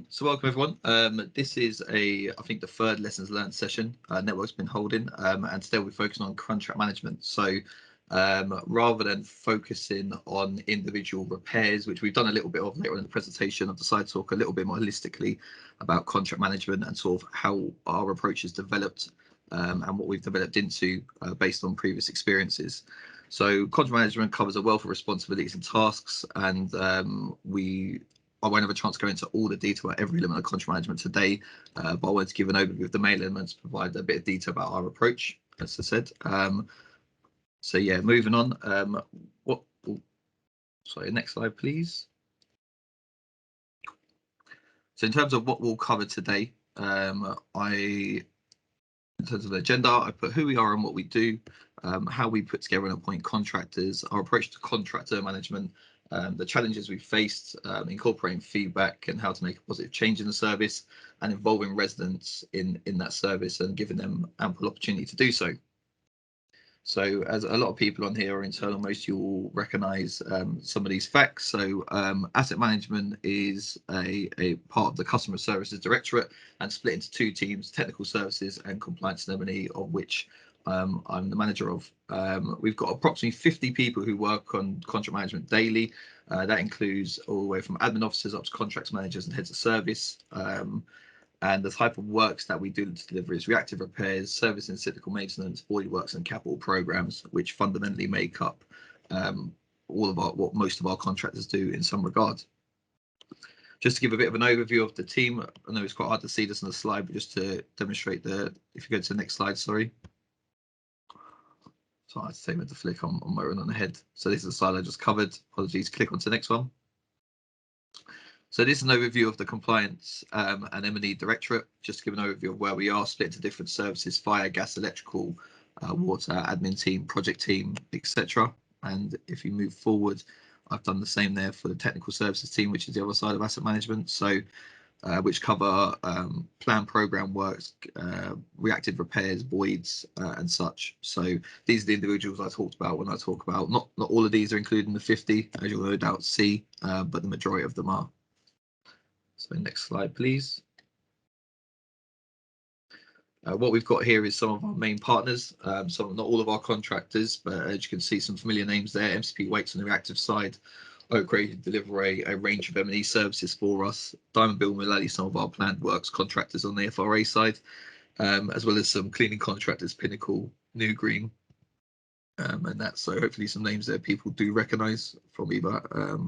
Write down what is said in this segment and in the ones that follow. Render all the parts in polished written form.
So welcome everyone. This is I think the third lessons learned session Network's been holding, and today we're focusing on contract management. So rather than focusing on individual repairs, which we've done a little bit of later on in the presentation, I've decided to talk a little bit more holistically about contract management and sort of how our approach is developed and what we've developed into based on previous experiences. So contract management covers a wealth of responsibilities and tasks, and I won't have a chance to go into all the detail about every element of contract management today, but I wanted to give an overview of the main elements, provide a bit of detail about our approach, as I said. So yeah, moving on. Sorry, next slide, please. So in terms of what we'll cover today, in terms of the agenda, I put who we are and what we do, how we put together and appoint contractors, our approach to contractor management, the challenges we've faced, incorporating feedback and how to make a positive change in the service, and involving residents in that service and giving them ample opportunity to do so. So as a lot of people on here are internal, most of you will recognise some of these facts. So asset management is a part of the customer services directorate and split into two teams, technical services and compliance and M&E, of which I'm the manager of. We've got approximately 50 people who work on contract management daily. That includes all the way from admin officers up to contracts managers and heads of service. And the type of works that we do to deliver is reactive repairs, service and cyclical maintenance, void works and capital programs, which fundamentally make up all of what most of our contractors do in some regard. Just to give a bit of an overview of the team, I know it's quite hard to see this on the slide, but just to demonstrate if you go to the next slide, sorry. So I have to take with the flick on my run on the head. So this is the slide I just covered. Apologies, click onto the next one. So this is an overview of the compliance and M&E directorate, just to give an overview of where we are, split into different services: fire, gas, electrical, water, admin team, project team, etc. And if you move forward, I've done the same there for the technical services team, which is the other side of asset management. So which cover plan program works, reactive repairs, voids, and such. So these are the individuals I talked about when I talk about, not all of these are included in the 50, as you'll no doubt see, but the majority of them are. So next slide, please. What we've got here is some of our main partners, not all of our contractors, but as you can see, some familiar names there. MCP Waits on the reactive side, Oak Ray deliver a range of M&E services for us. Diamond Bill Mullally, some of our planned works contractors on the FRA side, as well as some cleaning contractors, Pinnacle, New Green, and that's so hopefully some names there people do recognise from either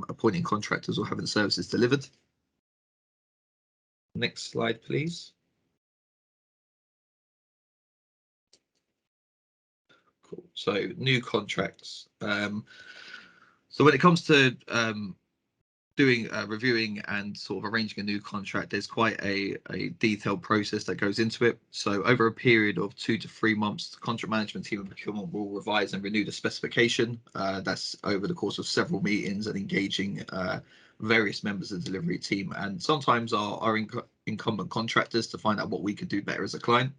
appointing contractors or having services delivered. Next slide, please. Cool. So new contracts. So when it comes to doing reviewing and sort of arranging a new contract, there's quite a detailed process that goes into it. So over a period of 2 to 3 months, the contract management team and procurement will revise and renew the specification. That's over the course of several meetings and engaging various members of the delivery team, and sometimes our incumbent contractors, to find out what we could do better as a client.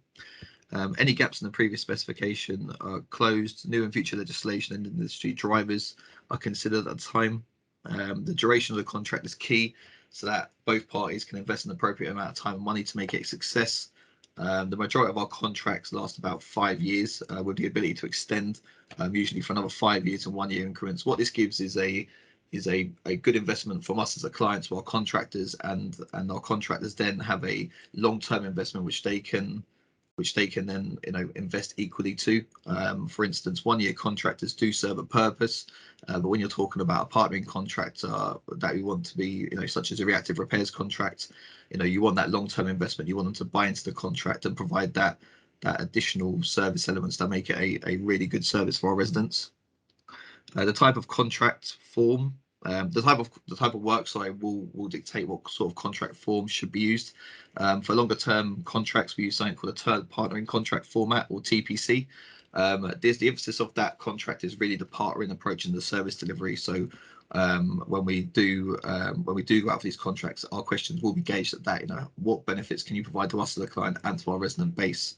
Any gaps in the previous specification are closed. New and future legislation and industry drivers are considered at the time. The duration of the contract is key, so that both parties can invest an appropriate amount of time and money to make it a success. The majority of our contracts last about 5 years, with the ability to extend, usually for another 5 years and 1 year increments. What this gives is a good investment from us as a client to our contractors, and our contractors then have a long-term investment which they can then invest equally to. For instance, 1 year contractors do serve a purpose, but when you're talking about a partnering contract that you want to be, such as a reactive repairs contract, you want that long-term investment. You want them to buy into the contract and provide that additional service elements that make it a really good service for our residents. The type of contract form, the type of work, will dictate what sort of contract form should be used. For longer term contracts, we use something called a third partnering contract format, or TPC. The emphasis of that contract is really the partnering approach in the service delivery. So when we do go out for these contracts, our questions will be gauged at that. What benefits can you provide to us as a client and to our resident base?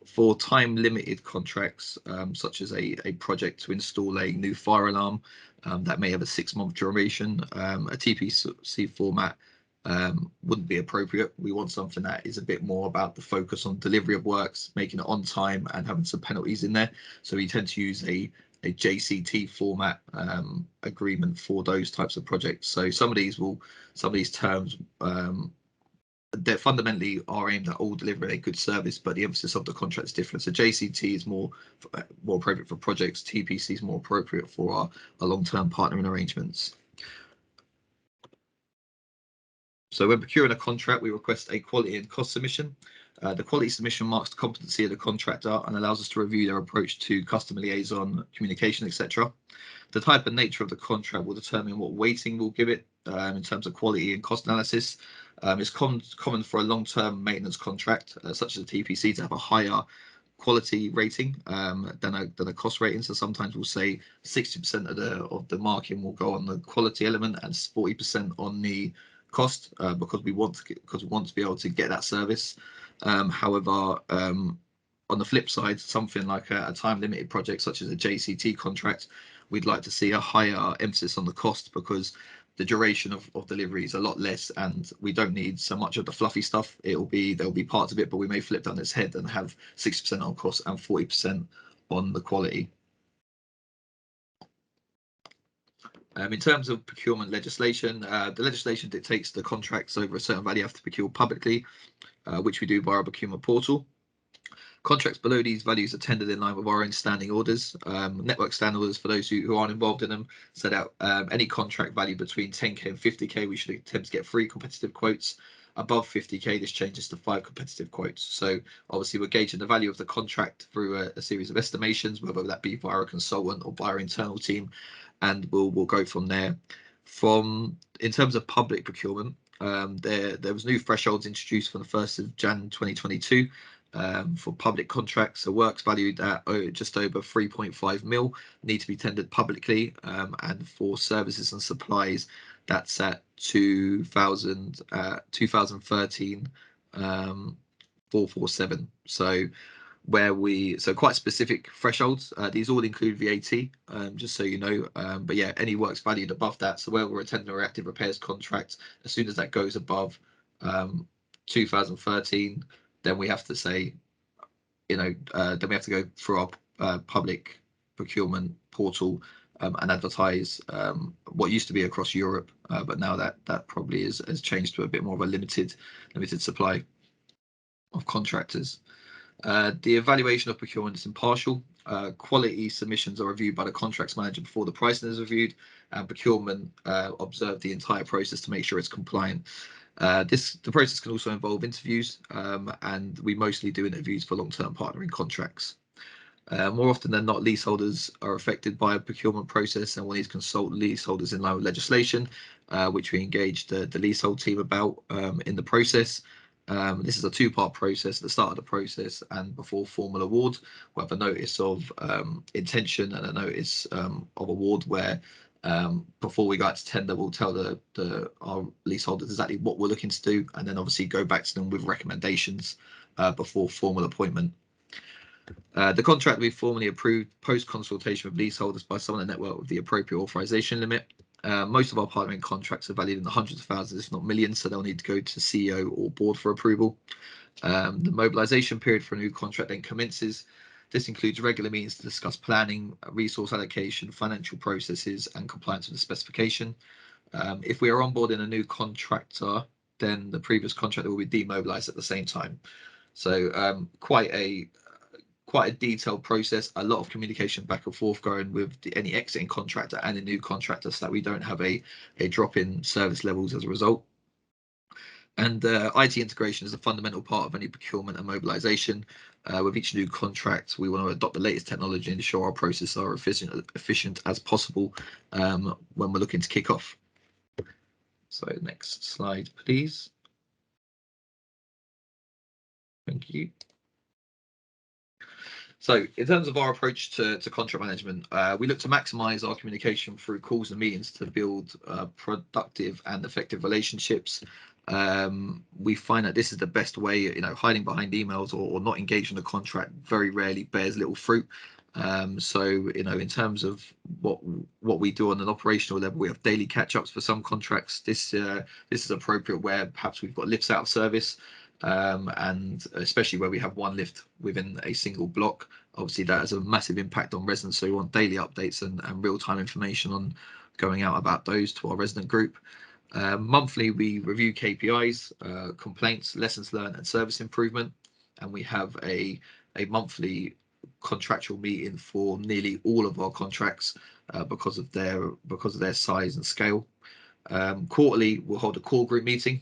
For time limited contracts, such as a project to install a new fire alarm that may have a 6-month duration, a TPC format wouldn't be appropriate. We want something that is a bit more about the focus on delivery of works, making it on time and having some penalties in there. So we tend to use a JCT format agreement for those types of projects. So some of these terms they fundamentally are aimed at all delivering a good service, but the emphasis of the contract is different. So JCT is more appropriate for projects. TPC is more appropriate for our long-term partnering arrangements. So when procuring a contract, we request a quality and cost submission. The quality submission marks the competency of the contractor and allows us to review their approach to customer liaison, communication, etc. The type and nature of the contract will determine what weighting we'll give it in terms of quality and cost analysis. It's common for a long-term maintenance contract, such as a TPC, to have a higher quality rating than a cost rating. So sometimes we'll say 60% of the marking will go on the quality element and 40% on the cost because we want to be able to get that service. However, on the flip side, something like a time limited project such as a JCT contract, we'd like to see a higher emphasis on the cost because the duration of delivery is a lot less and we don't need so much of the fluffy stuff. There'll be parts of it, but we may flip down its head and have 60% on cost and 40% on the quality. In terms of procurement legislation, the legislation dictates the contracts over a certain value have to be procured publicly, which we do via our procurement portal. Contracts below these values are tendered in line with our own standing orders. Network standing orders, for those who aren't involved in them, set out any contract value between 10k and 50k, we should attempt to get 3 competitive quotes. Above 50k, this changes to 5 competitive quotes. So obviously we're gauging the value of the contract through a series of estimations, whether that be via a consultant or via our internal team, and we'll go from there. In terms of public procurement, there was new thresholds introduced from the 1st of Jan 2022 for public contracts. So works valued at just over 3.5 mil need to be tendered publicly, and for services and supplies, that's at 2013 447. So quite specific thresholds. These all include VAT, just so you know. But yeah, any works valued above that. So where we're attending a reactive repairs contract, as soon as that goes above 2013, then we have to say, then we have to go through our public procurement portal and advertise what used to be across Europe, but now that probably has changed to a bit more of a limited supply of contractors. The evaluation of procurement is impartial. Quality submissions are reviewed by the contracts manager before the pricing is reviewed, and procurement observe the entire process to make sure it's compliant. The process can also involve interviews, and we mostly do interviews for long-term partnering contracts. More often than not, leaseholders are affected by a procurement process, and we'll need to consult leaseholders in line with legislation, which we engage the leasehold team about in the process. This is a 2-part process. At the start of the process and before formal award, we'll have a notice of intention and a notice of award where before we go out to tender, we'll tell our leaseholders exactly what we're looking to do, and then obviously go back to them with recommendations before formal appointment. The contract will be formally approved post-consultation with leaseholders by someone in the network with the appropriate authorization limit. Most of our partnering contracts are valued in the hundreds of thousands, if not millions, so they'll need to go to CEO or board for approval. The mobilisation period for a new contract then commences. This includes regular meetings to discuss planning, resource allocation, financial processes, and compliance with the specification. If we are onboarding a new contractor, then the previous contractor will be demobilised at the same time. So quite a detailed process, a lot of communication back and forth going with any exiting contractor and a new contractor so that we don't have a drop in service levels as a result. And IT integration is a fundamental part of any procurement and mobilisation. With each new contract, we want to adopt the latest technology and ensure our processes are efficient as possible when we're looking to kick off. So next slide, please. Thank you. So in terms of our approach to contract management, we look to maximise our communication through calls and meetings to build productive and effective relationships. We find that this is the best way. Hiding behind emails or not engaging the contract very rarely bears little fruit. So, in terms of what we do on an operational level, we have daily catch-ups for some contracts. This is appropriate where perhaps we've got lifts out of service, and especially where we have one lift within a single block. Obviously, that has a massive impact on residents. So we want daily updates and real-time information on going out about those to our resident group. Monthly, we review KPIs, complaints, lessons learned, and service improvement. And we have a monthly contractual meeting for nearly all of our contracts because of their size and scale. Quarterly, we'll hold a core group meeting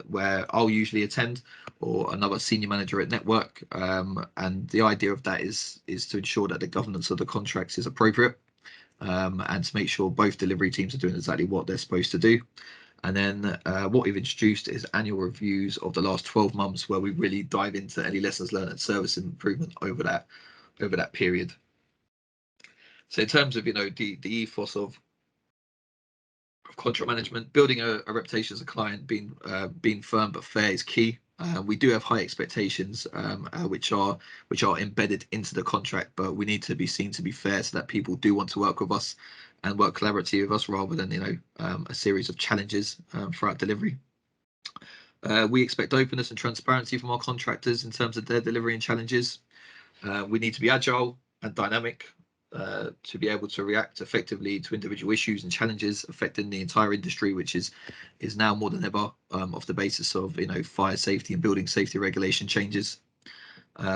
where I'll usually attend, or another senior manager at Network. And the idea of that is to ensure that the governance of the contracts is appropriate, and to make sure both delivery teams are doing exactly what they're supposed to do. And then what we've introduced is annual reviews of the last 12 months, where we really dive into any lessons learned and service improvement over that period. So in terms of the ethos of contract management, building a reputation as a client, being firm but fair is key. We do have high expectations, which are embedded into the contract, but we need to be seen to be fair so that people do want to work with us and work collaboratively with us, rather than a series of challenges throughout delivery. We expect openness and transparency from our contractors in terms of their delivery and challenges. We need to be agile and dynamic to be able to react effectively to individual issues and challenges affecting the entire industry, which is now more than ever off the basis of fire safety and building safety regulation changes.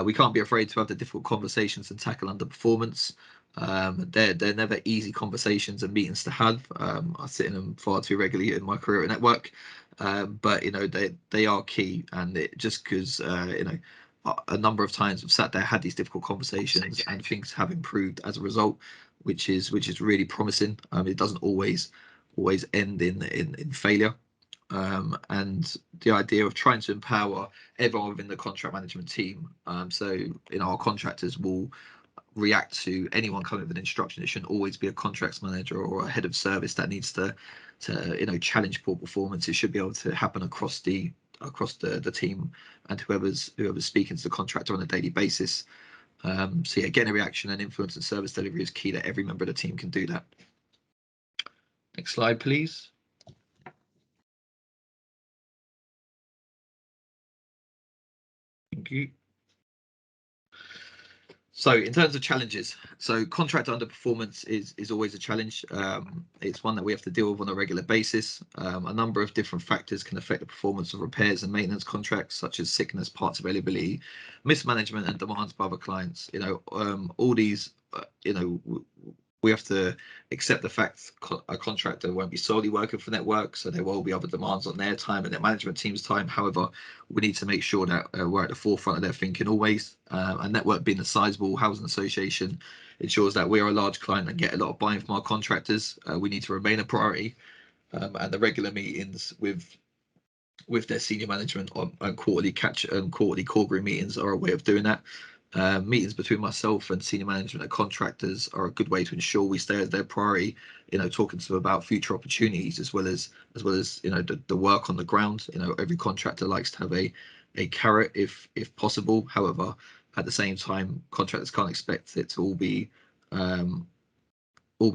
We can't be afraid to have the difficult conversations and tackle underperformance. They're never easy conversations and meetings to have. I sit in them far too regularly in my career at Network, but they are key, and just because a number of times I've sat there, had these difficult conversations, and things have improved as a result, which is really promising. It doesn't always end in failure. And the idea of trying to empower everyone within the contract management team. So our contractors will react to anyone coming with an instruction. It shouldn't always be a contracts manager or a head of service that needs to challenge poor performance. It should be able to happen across the team and whoever's speaking to the contractor on a daily basis. So yeah, getting a reaction and influence and service delivery is key, that every member of the team can do that. Next slide, please. Thank you. So in terms of challenges, so contract underperformance is always a challenge. It's one that we have to deal with on a regular basis. A number of different factors can affect the performance of repairs and maintenance contracts, such as sickness, parts availability, mismanagement, and demands by other clients. All these, we have to accept the fact a contractor won't be solely working for Network, so there will be other demands on their time and their management team's time. However, we need to make sure that we're at the forefront of their thinking always. And Network, being a sizable housing association, ensures that we are a large client and get a lot of buy-in from our contractors. We need to remain a priority, and the regular meetings with their senior management on quarterly core group meetings are a way of doing that. Meetings between myself and senior management and contractors are a good way to ensure we stay as their priority, talking to them about future opportunities, as well as the work on the ground. Every contractor likes to have a carrot if possible. However, at the same time, contractors can't expect it to all be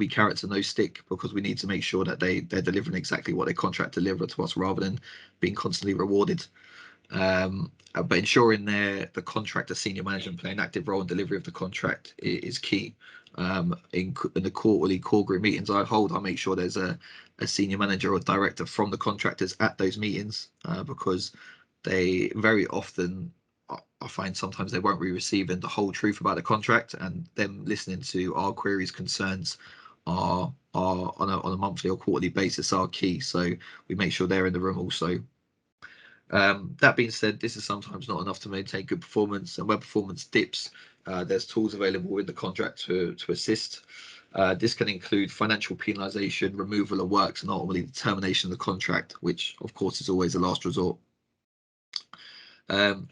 carrots and no stick, because we need to make sure that they're delivering exactly what their contract deliver to us, rather than being constantly rewarded. But ensuring the contractor senior management play an active role in delivery of the contract is key. In the quarterly core group meetings I hold, I make sure there's a senior manager or director from the contractors at those meetings, because they very often, I find sometimes they won't be receiving the whole truth about the contract, and them listening to our queries, concerns are on a monthly or quarterly basis are key. So we make sure they're in the room also. That being said, this is sometimes not enough to maintain good performance, and where performance dips, there's tools available in the contract to assist. This can include financial penalisation, removal of works, and ultimately the termination of the contract, which of course is always a last resort.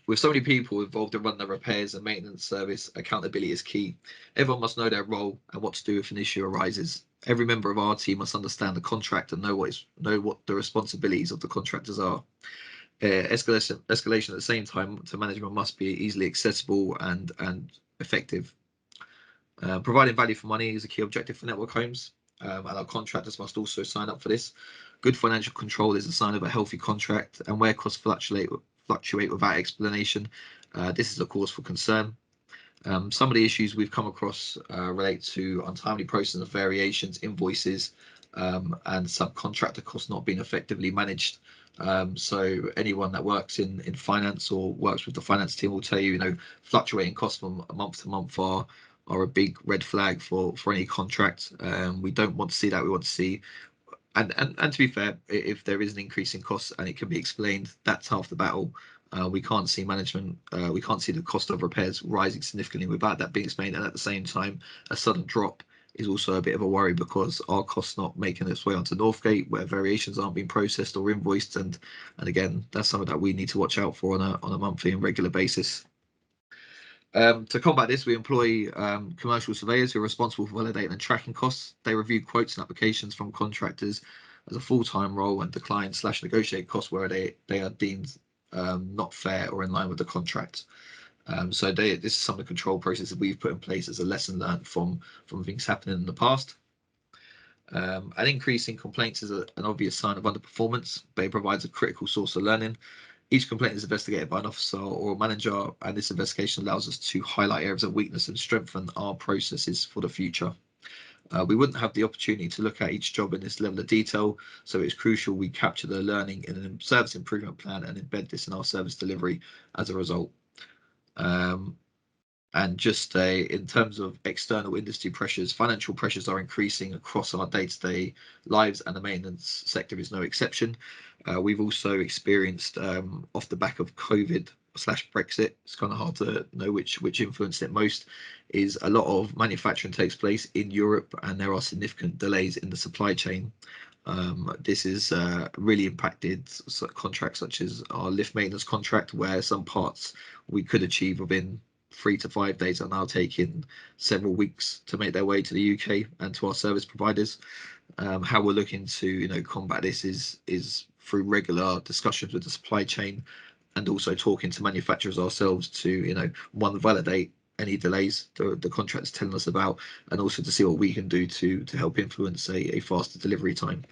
With so many people involved in running the repairs and maintenance service, accountability is key. Everyone must know their role and what to do if an issue arises. Every member of our team must understand the contract and know what the responsibilities of the contractors are. Escalation at the same time to management must be easily accessible and effective. Providing value for money is a key objective for network homes, and our contractors must also sign up for this. Good financial control is a sign of a healthy contract, and where costs fluctuate without explanation, this is a cause for concern. Some of the issues we've come across relate to untimely processing of variations, invoices, and subcontractor costs not being effectively managed. So anyone that works in finance or works with the finance team will tell you, fluctuating costs from month to month are a big red flag for any contract. We don't want to see that. We want to see, and to be fair, if there is an increase in costs and it can be explained, that's half the battle. We can't see we can't see the cost of repairs rising significantly without that being explained. And at the same time, a sudden drop is also a bit of a worry because our costs not making its way onto Northgate, where variations aren't being processed or invoiced. And again, that's something that we need to watch out for on a monthly and regular basis. To combat this, we employ commercial surveyors who are responsible for validating and tracking costs. They review quotes and applications from contractors as a full-time role and decline/negotiate costs where they are deemed not fair or in line with the contract. So this is some of the control processes we've put in place as a lesson learned from things happening in the past. An increase in complaints is an obvious sign of underperformance, but it provides a critical source of learning. Each complaint is investigated by an officer or a manager, and this investigation allows us to highlight areas of weakness and strengthen our processes for the future. We wouldn't have the opportunity to look at each job in this level of detail, so it's crucial we capture the learning in a service improvement plan and embed this in our service delivery as a result. And just in terms of external industry pressures, financial pressures are increasing across our day-to-day lives, and the maintenance sector is no exception. We've also experienced, off the back of COVID/Brexit, it's kind of hard to know which influenced it most, is a lot of manufacturing takes place in Europe, and there are significant delays in the supply chain. This is really impacted contracts such as our lift maintenance contract, where some parts we could achieve within 3 to 5 days are now taking several weeks to make their way to the UK and to our service providers. How we're looking to combat this is through regular discussions with the supply chain, and also talking to manufacturers ourselves to one, validate any delays the contractors telling us about, and also to see what we can do to help influence a faster delivery time.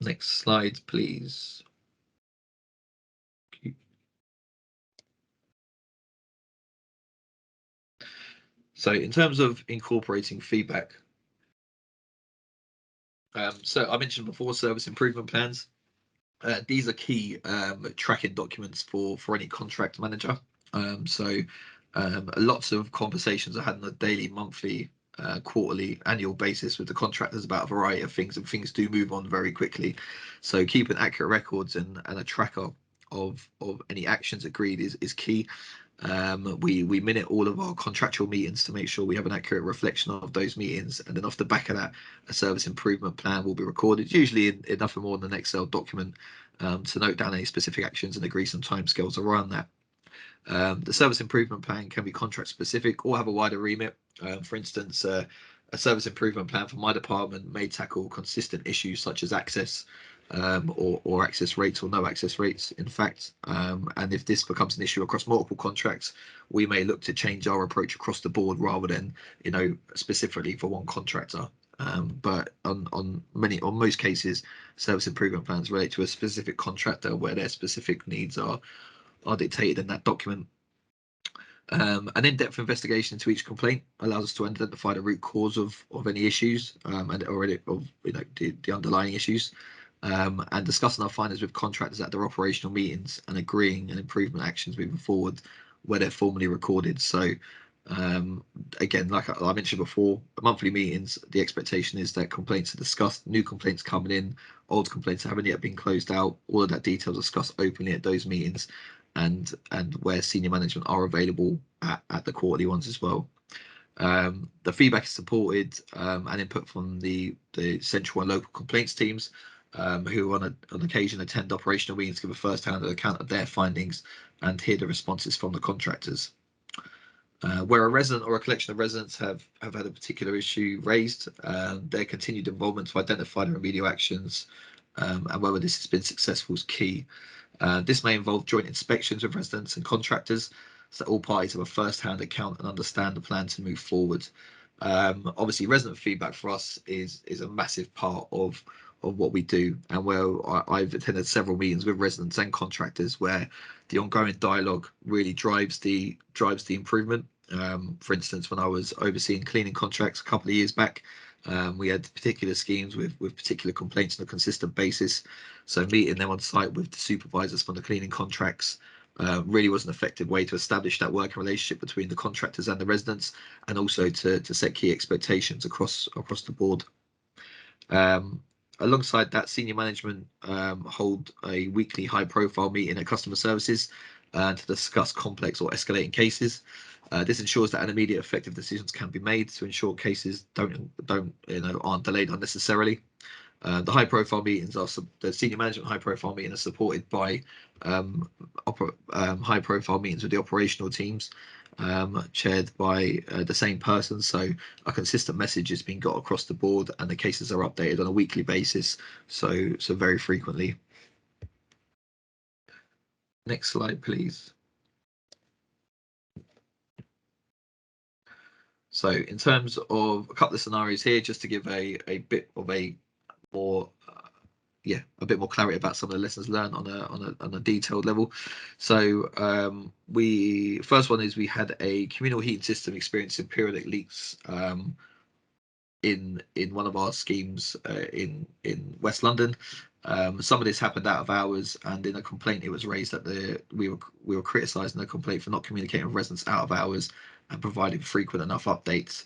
Next slide, please. So in terms of incorporating feedback, so I mentioned before service improvement plans. These are key tracking documents for any contract manager. So lots of conversations are had on a daily, monthly, quarterly, annual basis with the contractors about a variety of things, and things do move on very quickly. So keeping accurate records and a tracker of any actions agreed is key. We minute all of our contractual meetings to make sure we have an accurate reflection of those meetings, and then off the back of that, a service improvement plan will be recorded, usually in nothing more than an Excel document, to note down any specific actions and agree some timescales around that. The service improvement plan can be contract specific or have a wider remit. For instance, a service improvement plan for my department may tackle consistent issues such as access, or access rates or no access rates, in fact. And if this becomes an issue across multiple contracts, we may look to change our approach across the board rather than specifically for one contractor. But on most cases, service improvement plans relate to a specific contractor where their specific needs are dictated in that document. An in-depth investigation into each complaint allows us to identify the root cause of any issues, and already of the underlying issues, and discussing our findings with contractors at their operational meetings and agreeing on improvement actions moving forward where they're formally recorded. So again, like I mentioned before, monthly meetings, the expectation is that complaints are discussed, new complaints coming in, old complaints haven't yet been closed out. All of that detail is discussed openly at those meetings, and where senior management are available at the quarterly ones as well. The feedback is supported and input from the central and local complaints teams, who on occasion attend operational meetings to give a first-hand account of their findings and hear the responses from the contractors. Where a resident or a collection of residents have had a particular issue raised, their continued involvement to identify the remedial actions, and whether this has been successful is key. This may involve joint inspections with residents and contractors, so that all parties have a first-hand account and understand the plan to move forward. Obviously, resident feedback for us is a massive part of what we do, and where I've attended several meetings with residents and contractors where the ongoing dialogue really drives the improvement. For instance, when I was overseeing cleaning contracts a couple of years back, we had particular schemes with particular complaints on a consistent basis. So meeting them on site with the supervisors from the cleaning contracts really was an effective way to establish that working relationship between the contractors and the residents, and also to set key expectations across the board. Alongside that, senior management hold a weekly high-profile meeting at customer services to discuss complex or escalating cases. This ensures that an immediate effective decisions can be made to ensure cases aren't delayed unnecessarily. The high profile meetings are the senior management high profile meeting are supported by high profile meetings with the operational teams, chaired by the same person. So a consistent message is being got across the board, and the cases are updated on a weekly basis. So very frequently. Next slide, please. So in terms of a couple of scenarios here, just to give a bit of a more a bit more clarity about some of the lessons learned on a detailed level. So first one is we had a communal heating system experiencing periodic leaks in one of our schemes in West London. Some of this happened out of hours, and in a complaint it was raised that we were criticising the complaint for not communicating with residents out of hours and providing frequent enough updates.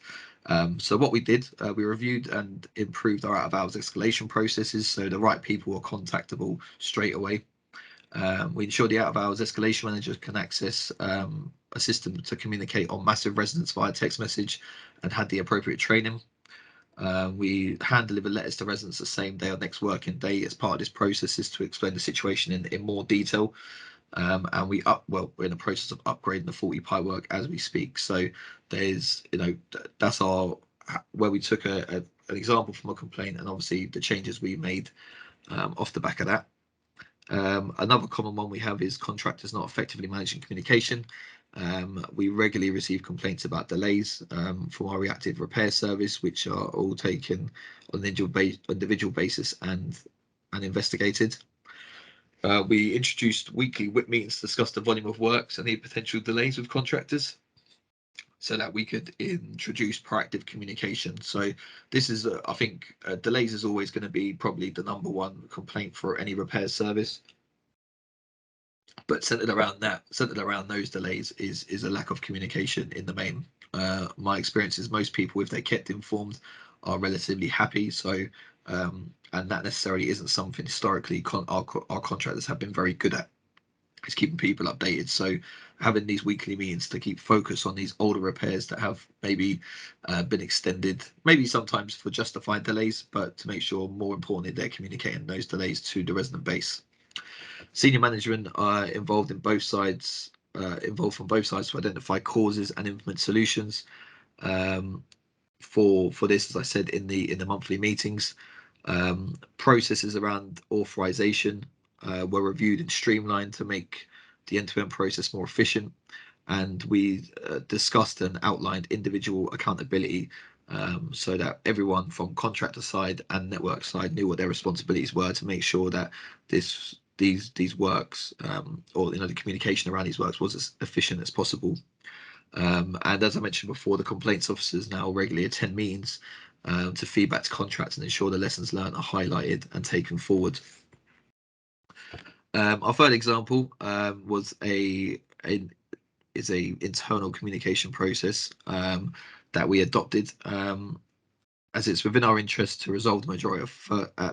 So what we did, we reviewed and improved our out of hours escalation processes, so the right people were contactable straight away. We ensured the out of hours escalation manager can access a system to communicate on massive residents via text message and had the appropriate training. We hand deliver letters to residents the same day or next working day as part of this process is to explain the situation in more detail. And we're in the process of upgrading the faulty pipework as we speak. So there's, that's where we took an example from a complaint, and obviously the changes we made off the back of that. Another common one we have is contractors not effectively managing communication. We regularly receive complaints about delays from our reactive repair service, which are all taken on an individual basis and investigated. We introduced weekly WIP meetings to discuss the volume of works and any potential delays with contractors, so that we could introduce proactive communication. So this is, I think, delays is always going to be probably the number one complaint for any repair service. But centered around those delays is a lack of communication in the main. My experience is most people, if they kept informed, are relatively happy. So and that necessarily isn't something historically our contractors have been very good at. It's keeping people updated. So having these weekly meetings to keep focus on these older repairs that have maybe been extended, maybe sometimes for justified delays, but to make sure, more importantly, they're communicating those delays to the resident base. Senior management are involved from both sides to identify causes and implement solutions. For this, as I said, in the monthly meetings, processes around authorization were reviewed and streamlined to make the end-to-end process more efficient, and we discussed and outlined individual accountability so that everyone from contractor side and network side knew what their responsibilities were to make sure that these works or the communication around these works was as efficient as possible. And as I mentioned before, the complaints officers now regularly attend meetings to feedback to contracts and ensure the lessons learned are highlighted and taken forward. Our third example was a internal communication process that we adopted, as it's within our interest to resolve the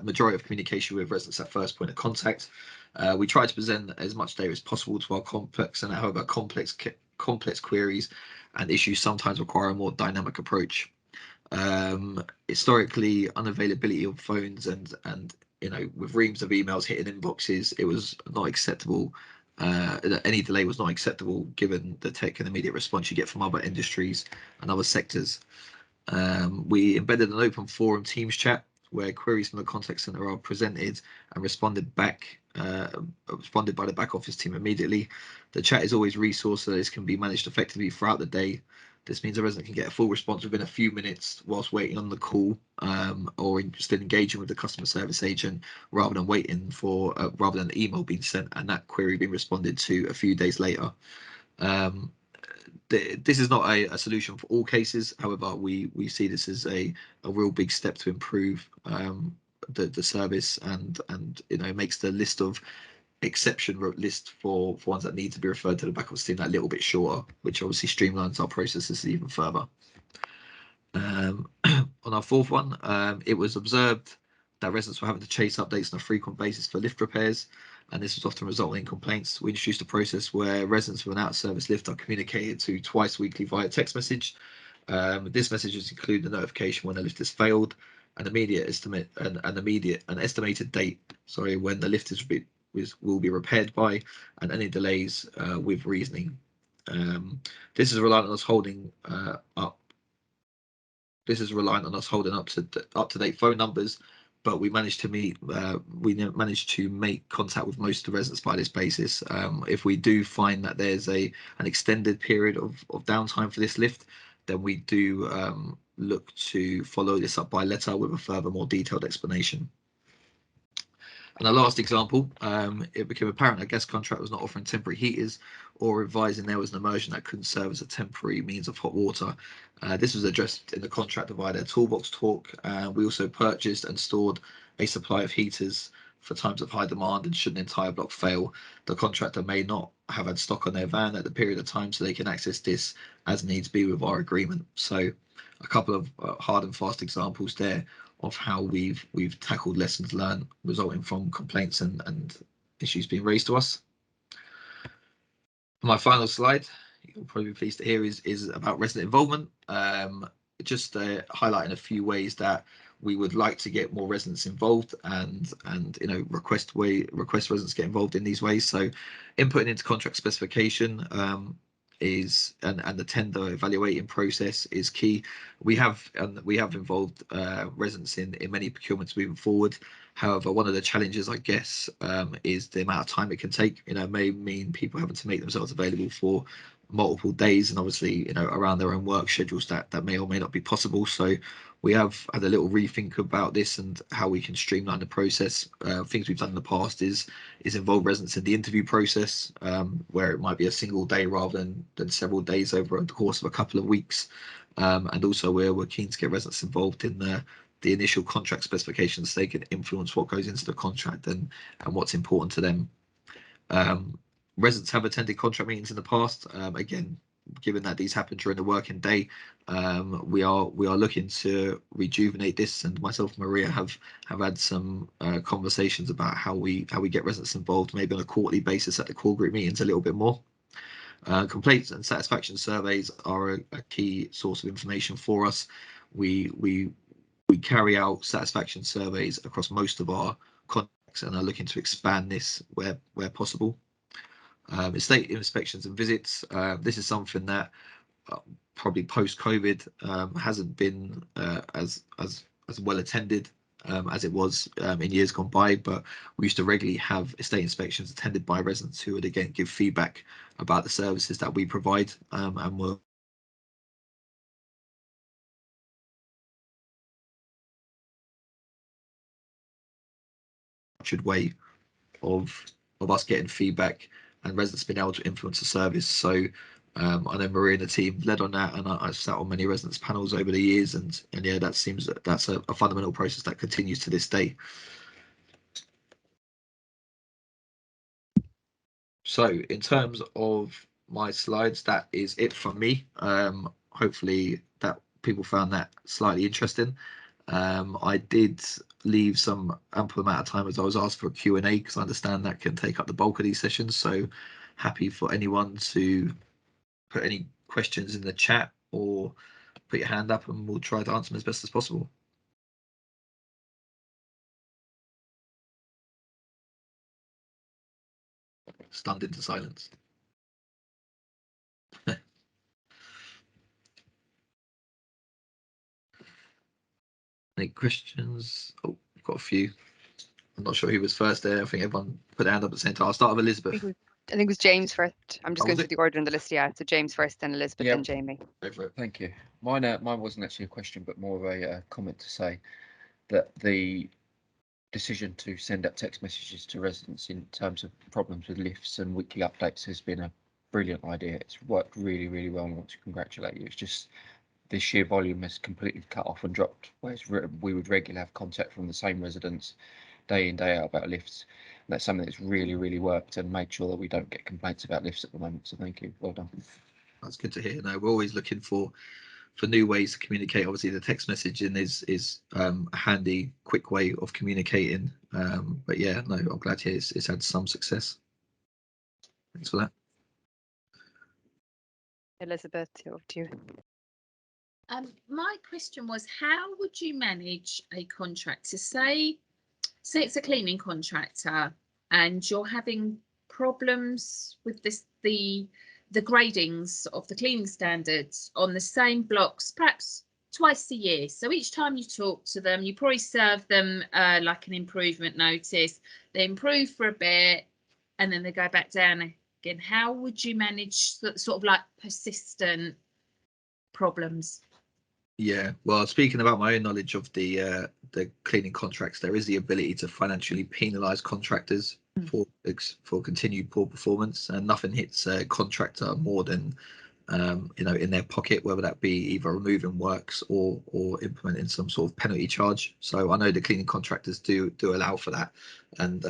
majority of communication with residents at first point of contact. We try to present as much data as possible to our complex queries and issues sometimes require a more dynamic approach. Historically, unavailability of phones and with reams of emails hitting inboxes, it was not acceptable. Any delay was not acceptable given the tech and immediate response you get from other industries and other sectors. We embedded an open forum Teams chat where queries from the contact center are presented and responded by the back office team immediately. The chat is always resourced so that this can be managed effectively throughout the day. This means a resident can get a full response within a few minutes whilst waiting on the call, or still engaging with the customer service agent, rather than waiting for rather than the email being sent and that query being responded to a few days later. This is not a solution for all cases. However, we see this as a real big step to improve the service, and makes the list of exception list for ones that need to be referred to the back office team that little bit shorter, which obviously streamlines our processes even further. On our fourth one, it was observed that residents were having to chase updates on a frequent basis for lift repairs, and this was often resulting in complaints. We introduced a process where residents with an out-of-service lift are communicated to twice weekly via text message. This messages include the notification when the lift has failed, an estimated date, when the lift will be repaired by, and any delays with reasoning. This is reliant on us holding up. This is reliant on us holding up to date phone numbers, but we managed to make contact with most of the residents by this basis. If we do find that there's an extended period of downtime for this lift, then we do look to follow this up by letter with a further more detailed explanation. And the last example, it became apparent that guest contract was not offering temporary heaters or advising there was an immersion that couldn't serve as a temporary means of hot water. This was addressed in the contract via their toolbox talk. We also purchased and stored a supply of heaters for times of high demand, and should an entire block fail, the contractor may not have had stock on their van at the period of time, so they can access this as needs be with our agreement. So a couple of hard and fast examples there of how we've tackled lessons learned resulting from complaints and issues being raised to us. My final slide, you'll probably be pleased to hear, is about resident involvement. Just highlighting a few ways that we would like to get more residents involved, and request residents get involved in these ways. So inputting into contract specification is and the tender evaluating process is key. We have involved residents in many procurements moving forward. However, one of the challenges, I guess, is the amount of time it can take. It may mean people having to make themselves available for multiple days, and obviously around their own work schedules that may or may not be possible. So we have had a little rethink about this and how we can streamline the process. Things we've done in the past is involve residents in the interview process, where it might be a single day rather than several days over the course of a couple of weeks. And also we're keen to get residents involved in the initial contract specifications, so they can influence what goes into the contract and what's important to them. Residents have attended contract meetings in the past. Again, given that these happen during the working day, we are looking to rejuvenate this, and myself and Maria have had some conversations about how we get residents involved, maybe on a quarterly basis at the core group meetings a little bit more. Complaints and satisfaction surveys are a key source of information for us. We carry out satisfaction surveys across most of our contracts and are looking to expand this where possible. Estate inspections and visits. This is something that probably post-COVID hasn't been as well attended as it was in years gone by, but we used to regularly have estate inspections attended by residents who would again give feedback about the services that we provide, and were structured way of us getting feedback and residents being able to influence the service. So I know Maria and the team led on that, and I've sat on many residents panels over the years, and yeah, that's a fundamental process that continues to this day. So in terms of my slides, that is it from me. Hopefully that people found that slightly interesting. I did leave some ample amount of time as I was asked for a Q&A, because I understand that can take up the bulk of these sessions. So happy for anyone to put any questions in the chat or put your hand up, and we'll try to answer them as best as possible. Stunned into silence. Any questions? Oh, we've got a few. I'm not sure who was first there. I think everyone put their hand up at the same time. I'll start with Elizabeth. I think it was James first. I'm just Oh, going was through it? the order in the list. Yeah, so James first, then Elizabeth, Yeah. then Jamie. Go for it. Thank you. Mine wasn't actually a question, but more of a comment to say that the decision to send out text messages to residents in terms of problems with lifts and weekly updates has been a brilliant idea. It's worked really, really well, and I want to congratulate you. It's just the sheer volume has completely cut off and dropped, whereas we would regularly have contact from the same residents day in, day out about lifts. And that's something that's really, really worked and made sure that we don't get complaints about lifts at the moment. So thank you. Well done. That's good to hear. No, we're always looking for new ways to communicate. Obviously, the text messaging is a handy, quick way of communicating. But yeah, no, I'm glad to hear it's had some success. Thanks for that. Elizabeth, over to you. My question was, how would you manage a contractor? Say it's a cleaning contractor and you're having problems with the gradings of the cleaning standards on the same blocks, perhaps twice a year. So each time you talk to them, you probably serve them like an improvement notice. They improve for a bit and then they go back down again. How would you manage sort of like persistent problems? Yeah, well, speaking about my own knowledge of the cleaning contracts, there is the ability to financially penalise contractors for continued poor performance, and nothing hits a contractor more than in their pocket, whether that be either removing works or implementing some sort of penalty charge. So I know the cleaning contractors do allow for that, and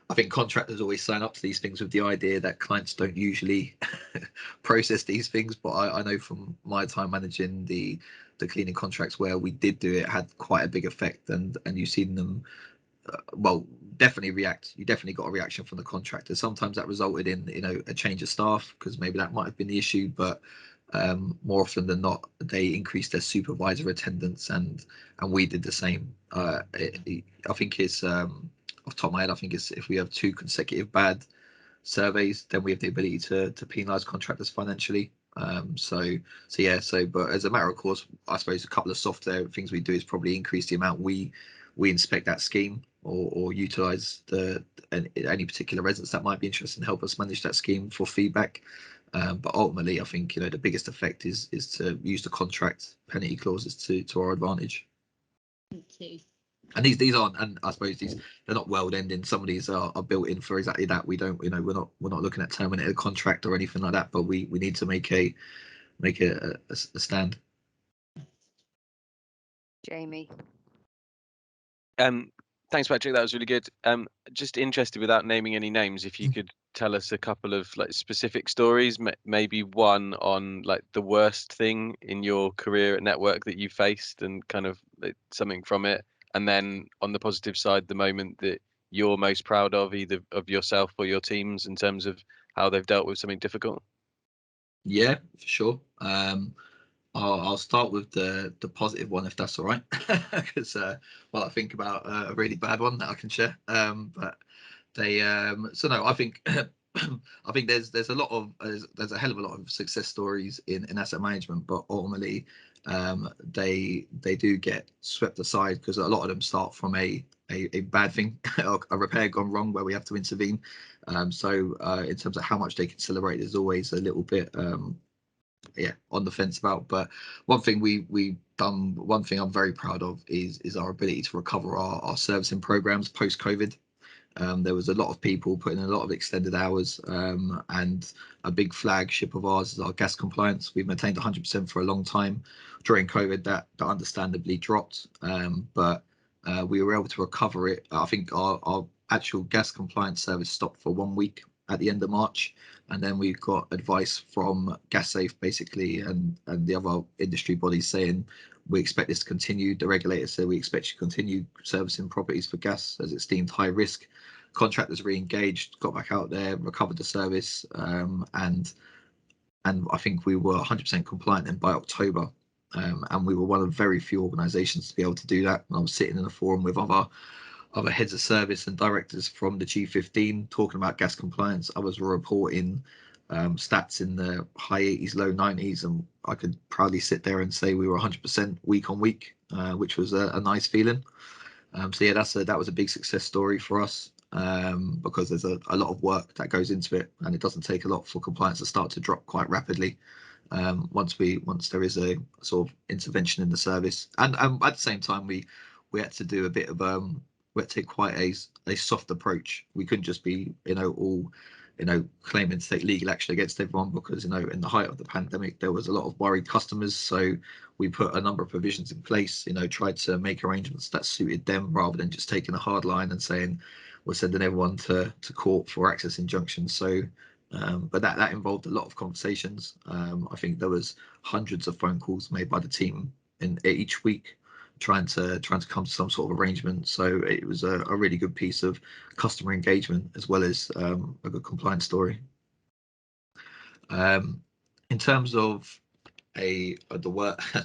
I think contractors always sign up to these things with the idea that clients don't usually process these things. But I know from my time managing the cleaning contracts where we did do it, had quite a big effect, and you've seen them well, definitely react. You definitely got a reaction from the contractor. Sometimes that resulted in a change of staff, because maybe that might have been the issue, but more often than not, they increased their supervisor attendance, and we did the same. I think it's off the top of my head, I think it's if we have 2 consecutive bad surveys, then we have the ability to penalise contractors financially. But as a matter of course, I suppose a couple of software things we do is probably increase the amount we inspect that scheme, or utilise any particular residents that might be interested in help us manage that scheme for feedback. But ultimately, I think the biggest effect is to use the contract penalty clauses to our advantage. Thank you. And these aren't, and I suppose they're not world ending. Some of these are built in for exactly that. We don't, we're not looking at terminating a contract or anything like that. But we need to make a stand. Jamie. Thanks, Patrick. That was really good. Just interested, without naming any names, if you could tell us a couple of like specific stories, maybe one on like the worst thing in your career at Network that you faced and kind of like, something from it, and then on the positive side, the moment that you're most proud of, either of yourself or your teams, in terms of how they've dealt with something difficult. Yeah, for sure. I'll start with the positive one, if that's all right, because I think about a really bad one that I can share. But they so no, I think I think there's a lot of there's a hell of a lot of success stories in asset management, but ultimately they do get swept aside because a lot of them start from a bad thing, a repair gone wrong where we have to intervene. So in terms of how much they can celebrate, there's always a little bit on the fence about. But one thing we've done, one thing I'm very proud of is our ability to recover our servicing programs post COVID. There was a lot of people putting in a lot of extended hours, and a big flagship of ours is our gas compliance. We've maintained 100% for a long time. During COVID, that understandably dropped, but we were able to recover it. I think our actual gas compliance service stopped for 1 week at the end of March, and then we got advice from GasSafe basically and the other industry bodies saying we expect this to continue. The regulator said we expect you to continue servicing properties for gas as it's deemed high risk. Contractors re-engaged, got back out there, recovered the service, and I think we were 100% compliant then by October. And we were one of very few organisations to be able to do that. And I was sitting in a forum with other heads of service and directors from the G15 talking about gas compliance. Others were reporting stats in the high 80s, low 90s, and I could proudly sit there and say we were 100% week on week, which was a nice feeling. So yeah, that was a big success story for us, because there's a lot of work that goes into it, and it doesn't take a lot for compliance to start to drop quite rapidly. Once there is a sort of intervention in the service, and at the same time we had to do a bit of we had to take quite a soft approach. We couldn't just be all claiming to take legal action against everyone, because in the height of the pandemic there was a lot of worried customers. So we put a number of provisions in place, tried to make arrangements that suited them, rather than just taking a hard line and saying we're sending everyone to court for access injunctions. So but that involved a lot of conversations. I think there was hundreds of phone calls made by the team in each week, trying to come to some sort of arrangement. So it was a really good piece of customer engagement, as well as a good compliance story. In terms of the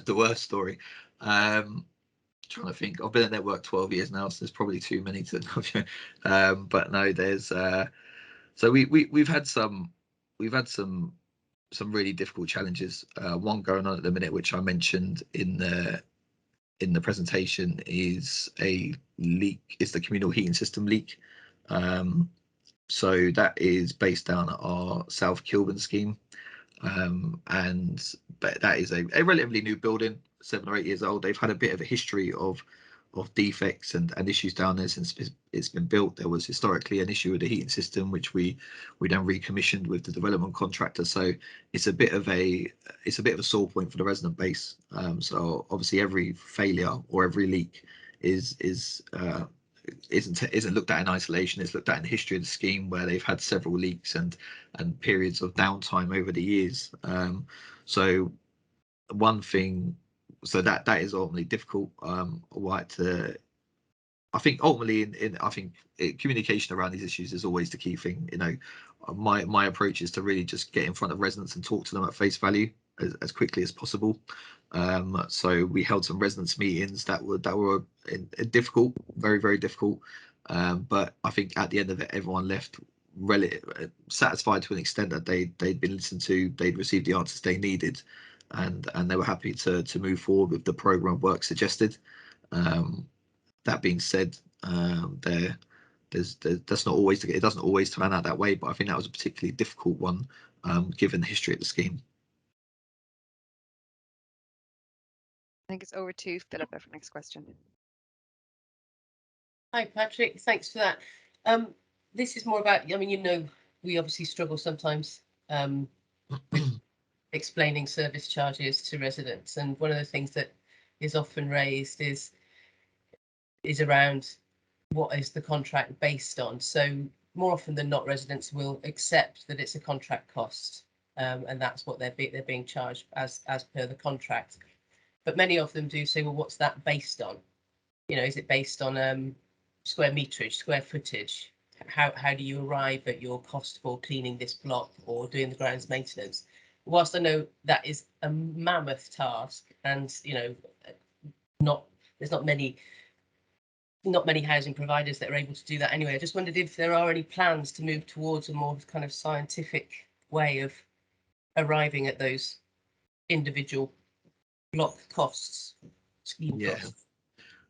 worst story, trying to think. I've been at Network 12 years now, so there's probably too many to but no, there's so we've had some really difficult challenges. One going on at the minute, which I mentioned in the presentation, is a leak. It's the communal heating system leak. So that is based down at our South Kilburn scheme, but that is a relatively new building, 7 or 8 years old. They've had a bit of a history of defects and issues down there since it's been built. There was historically an issue with the heating system, which we then recommissioned with the development contractor. So it's a bit of a sore point for the resident base. So obviously every failure or every leak isn't looked at in isolation. It's looked at in the history of the scheme, where they've had several leaks and periods of downtime over the years. So one thing, so that is ultimately difficult. I think ultimately communication around these issues is always the key thing. My approach is to really just get in front of residents and talk to them at face value as quickly as possible. So we held some residents meetings that were difficult, very, very difficult. But I think at the end of it, everyone left satisfied to an extent that they'd been listened to, they'd received the answers they needed, and they were happy to move forward with the program of work suggested. That being said, that's not always it doesn't always turn out that way, but I think that was a particularly difficult one, given the history of the scheme. I think it's over to Philippa for next question. Hi, Patrick. Thanks for that. This is more about, we obviously struggle sometimes with explaining service charges to residents. And one of the things that is often raised is around what is the contract based on. So more often than not, residents will accept that it's a contract cost, and that's what they're being charged as per the contract. But many of them do say, well, what's that based on? Is it based on square meterage, square footage? How do you arrive at your cost for cleaning this block or doing the grounds maintenance? Whilst I know that is a mammoth task, and there's not many housing providers that are able to do that anyway. I just wondered if there are any plans to move towards a more kind of scientific way of arriving at those individual block costs, scheme costs.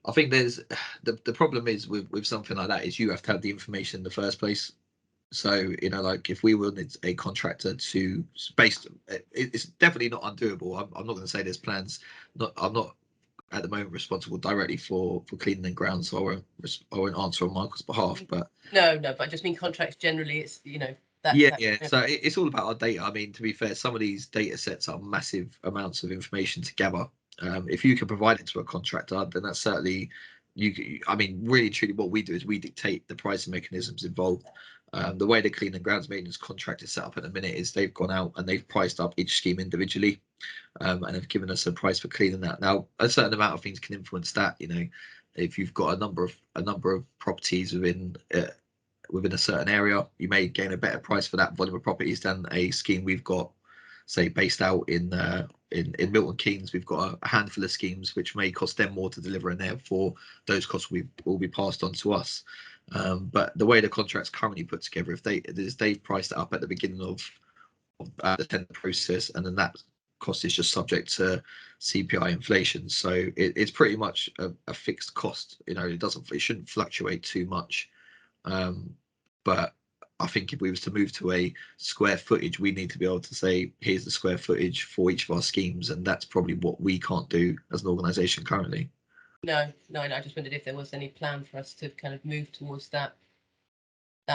I think there's the problem is with something like that is you have to have the information in the first place. So like if we wanted a contractor to it's definitely not undoable. I'm not going to say there's plans. I'm not at the moment responsible directly for cleaning and grounds, so I won't answer on Michael's behalf. But no, but I just mean contracts generally. It's So it's all about our data. I mean, to be fair, some of these data sets are massive amounts of information to gather. If you can provide it to a contractor, then that's certainly really truly what we do is we dictate the pricing mechanisms involved. The way the clean and grounds maintenance contract is set up at the minute is they've gone out and they've priced up each scheme individually, and have given us a price for cleaning that. Now, a certain amount of things can influence that. If you've got a number of properties within a certain area, you may gain a better price for that volume of properties than a scheme we've got, say, based out in Milton Keynes. We've got a handful of schemes which may cost them more to deliver, and therefore those costs will be passed on to us. But the way the contract's currently put together, if they've priced it up at the beginning the tender process, and then that cost is just subject to CPI inflation. So it's pretty much a fixed cost. You know, it shouldn't fluctuate too much. But I think if we was to move to a square footage, we need to be able to say, here's the square footage for each of our schemes, and that's probably what we can't do as an organisation currently. No, I just wondered if there was any plan for us to kind of move towards that.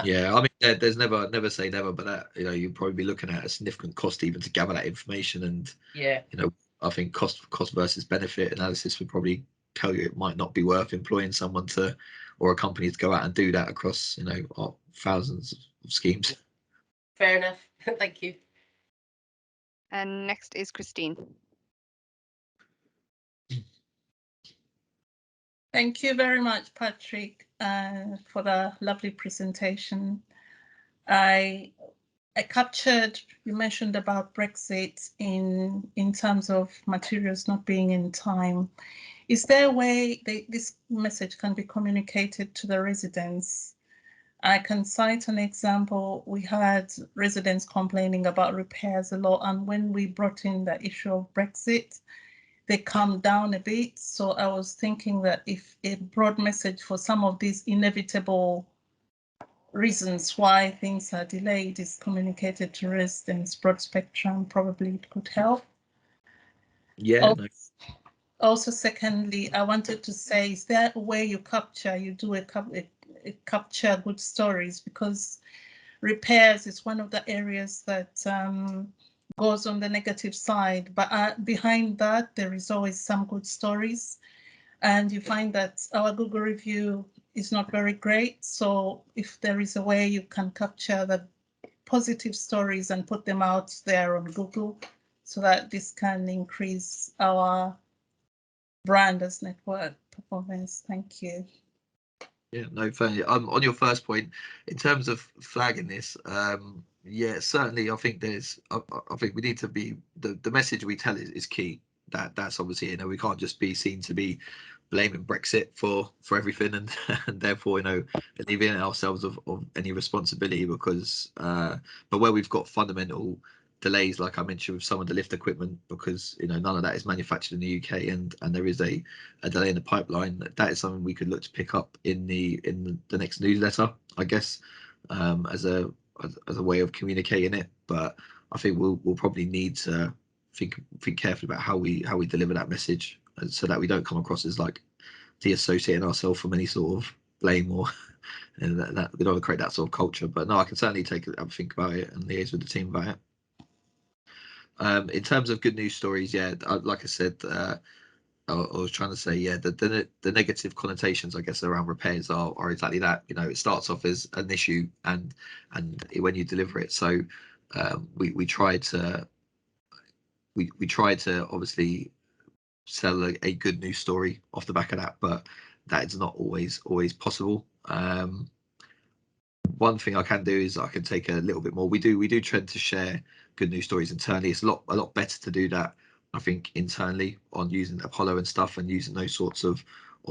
Yeah, I mean, there's never say never, but that, you know, you'd probably be looking at a significant cost even to gather that information, and Yeah, you know, I think cost versus benefit analysis would probably tell you it might not be worth employing someone to, or a company to go out and do that across, you know, thousands of schemes. fair enough. Thank you. And next is Christine. Thank you very much, Patrick, for the lovely presentation. I captured, you mentioned about Brexit in terms of materials not being in time. Is there a way this message can be communicated to the residents? I can cite an example. We had residents complaining about repairs a lot, and when we brought in the issue of Brexit, they calmed down a bit. So I was thinking that if a broad message for some of these inevitable reasons why things are delayed is communicated to residents, broad spectrum, probably it could help. Yeah. Also, secondly, I wanted to say, is there a way you do capture good stories? Because repairs is one of the areas that goes on the negative side, but behind that, there is always some good stories. And you find that our Google review is not very great. So if there is a way you can capture the positive stories and put them out there on Google, so that this can increase our brand as network performance. Thank you. Yeah, no, fair. On your first point, in terms of flagging this, yeah, certainly, I think I think we need to be the message we tell is key. That's obviously, you know, we can't just be seen to be blaming Brexit for everything, and and therefore, you know, alleviating ourselves of any responsibility, because but where we've got fundamental delays, like I mentioned with some of the lift equipment, because you know none of that is manufactured in the UK, and there is a delay in the pipeline, that is something we could look to pick up in the next newsletter, I guess, as a way of communicating it. But I think we'll probably need to think carefully about how we deliver that message, so that we don't come across as like deassociating ourselves from any sort of blame, or and that we don't want to create that sort of culture. But no, I can certainly take a think about it and liaise with the team about it. In terms of good news stories, yeah, like I said, I was trying to say, yeah, the negative connotations, I guess, around repairs are exactly that. You know, it starts off as an issue, and when you deliver it, so we try to obviously sell a good news story off the back of that, but that is not always possible. One thing I can do is I can take a little bit more. We do tend to share good news stories internally. It's a lot better to do that, I think, internally, on using Apollo and stuff, and using those sorts of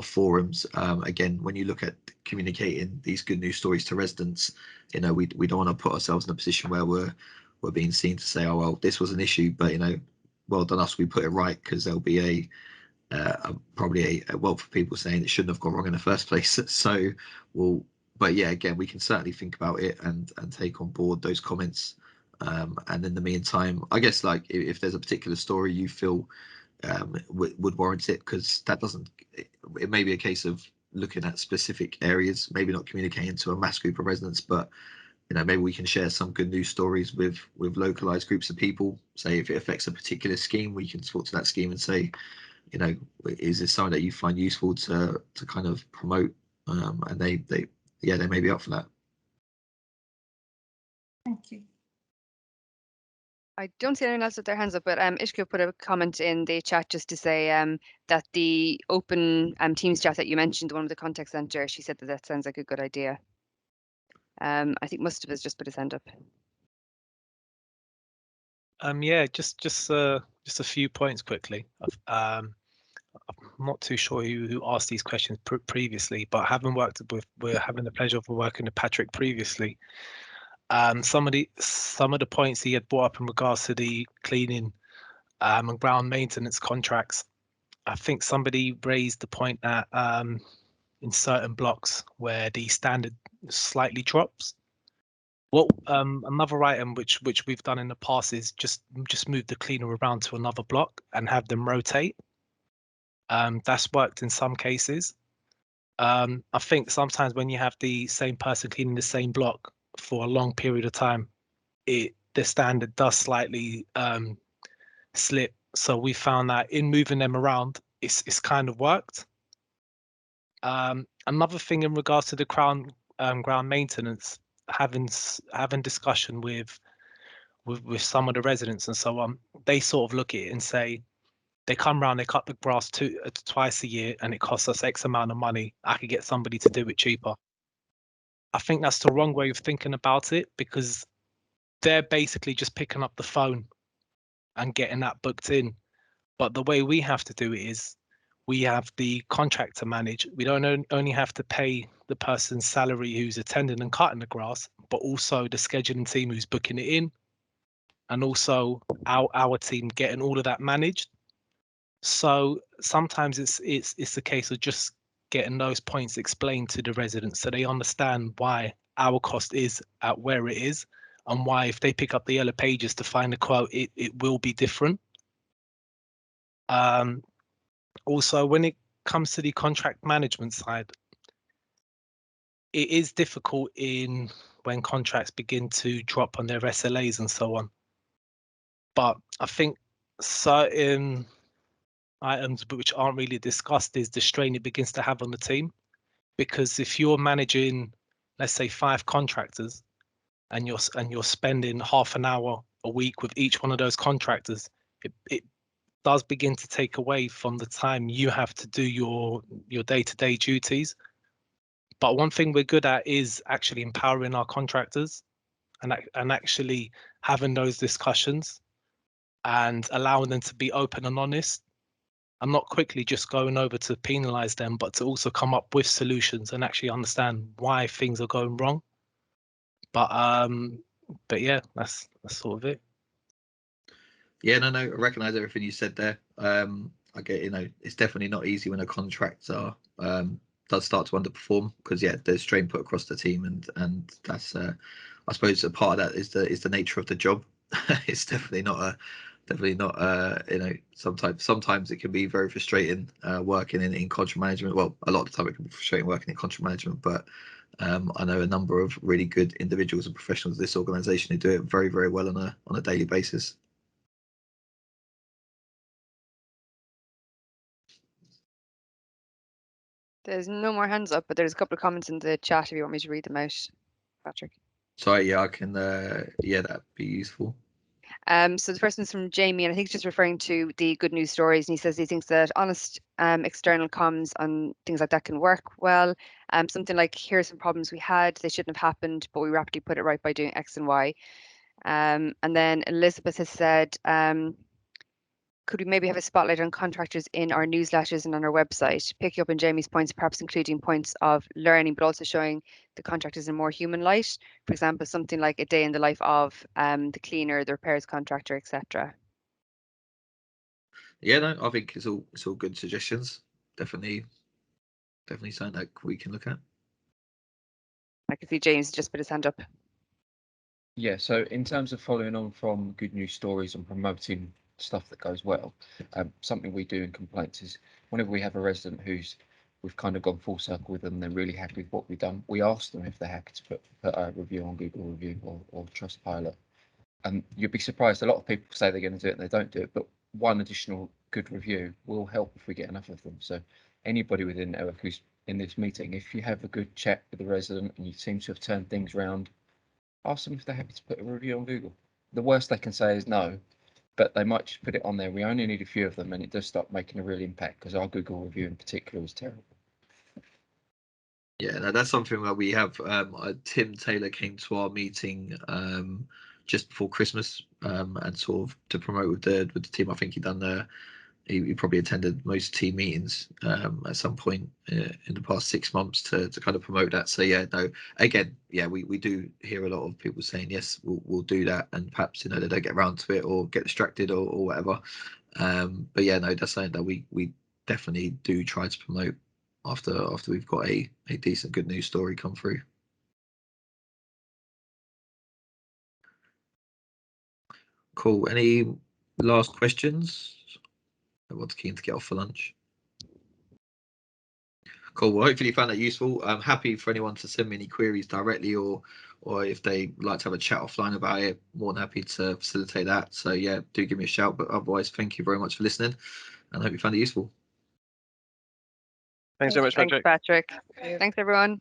forums. Again, when you look at communicating these good news stories to residents, you know, we don't want to put ourselves in a position where we're being seen to say, oh well, this was an issue, but you know, well done us, we put it right, because there'll be probably a wealth of people saying it shouldn't have gone wrong in the first place. So but yeah, again, we can certainly think about it and take on board those comments. And in the meantime, I guess, like, if there's a particular story you feel would warrant it, because that doesn't, it may be a case of looking at specific areas, maybe not communicating to a mass group of residents, but you know, maybe we can share some good news stories with localized groups of people. Say if it affects a particular scheme, we can talk to that scheme and say, you know, is this something that you find useful to kind of promote? And they may be up for that. Thank you. I don't see anyone else with their hands up, but Ishka put a comment in the chat just to say that the open Teams chat that you mentioned, the one with the contact center, she said that sounds like a good idea. I think Mustafa has just put his hand up. Yeah, just a few points quickly. I'm not too sure who asked these questions previously, but we're having the pleasure of working with Patrick previously. Some of the points he had brought up in regards to the cleaning and ground maintenance contracts. I think somebody raised the point that in certain blocks where the standard slightly drops. What another item which we've done in the past is just move the cleaner around to another block and have them rotate. That's worked in some cases. I think sometimes when you have the same person cleaning the same block for a long period of time, the standard does slightly slip. So we found that in moving them around, it's kind of worked. Another thing in regards to the ground maintenance, having discussion with some of the residents and so on, they sort of look at it and say, they come around, they cut the grass twice a year, and it costs us X amount of money. I could get somebody to do it cheaper. I think that's the wrong way of thinking about it, because they're basically just picking up the phone and getting that booked in. But the way we have to do it is we have the contractor manage. We don't only have to pay the person's salary who's attending and cutting the grass, but also the scheduling team who's booking it in, and also our team getting all of that managed. So sometimes it's a case of just getting those points explained to the residents so they understand why our cost is at where it is, and why if they pick up the yellow pages to find a quote, it will be different. Also, when it comes to the contract management side, it is difficult when contracts begin to drop on their SLAs and so on. But I think certain items which aren't really discussed is the strain it begins to have on the team. Because if you're managing, let's say, 5 contractors, and you're spending half an hour a week with each one of those contractors, it does begin to take away from the time you have to do your day-to-day duties. But one thing we're good at is actually empowering our contractors and actually having those discussions and allowing them to be open and honest. I'm not quickly just going over to penalize them, but to also come up with solutions and actually understand why things are going wrong. But yeah, that's sort of it. Yeah, no, I recognise everything you said there. I get, it's definitely not easy when a contractor does start to underperform, because there's strain put across the team, and that's I suppose a part of that is the nature of the job. It's definitely not sometimes it can be very frustrating working in contract management. Well, a lot of the time it can be frustrating working in contract management, but I know a number of really good individuals and professionals in this organisation who do it very, very well on a daily basis. There's no more hands up, but there's a couple of comments in the chat if you want me to read them out, Patrick. Sorry, yeah, I can. Yeah, that'd be useful. So the first one's from Jamie, and I think it's just referring to the good news stories. And he says he thinks that honest external comms on things like that can work well. Something like, here are some problems we had, they shouldn't have happened, but we rapidly put it right by doing X and Y. And then Elizabeth has said, could we maybe have a spotlight on contractors in our newsletters and on our website, picking up on Jamie's points, perhaps including points of learning, but also showing the contractors in a more human light. For example, something like a day in the life of the cleaner, the repairs contractor, etc. Yeah, no, I think it's all good suggestions. Definitely something that we can look at. I can see James just put his hand up. Yeah, so in terms of following on from good news stories and promoting stuff that goes well, something we do in complaints is whenever we have a resident we've kind of gone full circle with them, they're really happy with what we've done, we ask them if they're happy to put a review on Google Review or Trustpilot. And you'd be surprised, a lot of people say they're going to do it and they don't do it, but one additional good review will help if we get enough of them. So anybody within Network who's in this meeting, if you have a good chat with the resident and you seem to have turned things around, ask them if they're happy to put a review on Google. The worst they can say is no, but they might just put it on there. We only need a few of them, and it does start making a real impact, because our Google review in particular was terrible. Yeah, no, that's something where we have. Tim Taylor came to our meeting just before Christmas, and sort of to promote with the team. I think he probably attended most team meetings at some point in the past 6 months to kind of promote that. So yeah, no, again, yeah, we do hear a lot of people saying yes, we'll do that, and perhaps they don't get around to it or get distracted or whatever. But yeah, no, that's something that we definitely do try to promote after we've got a decent good news story come through. Cool. Any last questions? Everyone's keen to get off for lunch. Cool. Well, hopefully you found that useful. I'm happy for anyone to send me any queries directly, or if they like to have a chat offline about it, more than happy to facilitate that. So yeah, do give me a shout. But otherwise, thank you very much for listening, and I hope you found it useful. Thanks so much, Thanks, Patrick. Patrick. Thanks, everyone.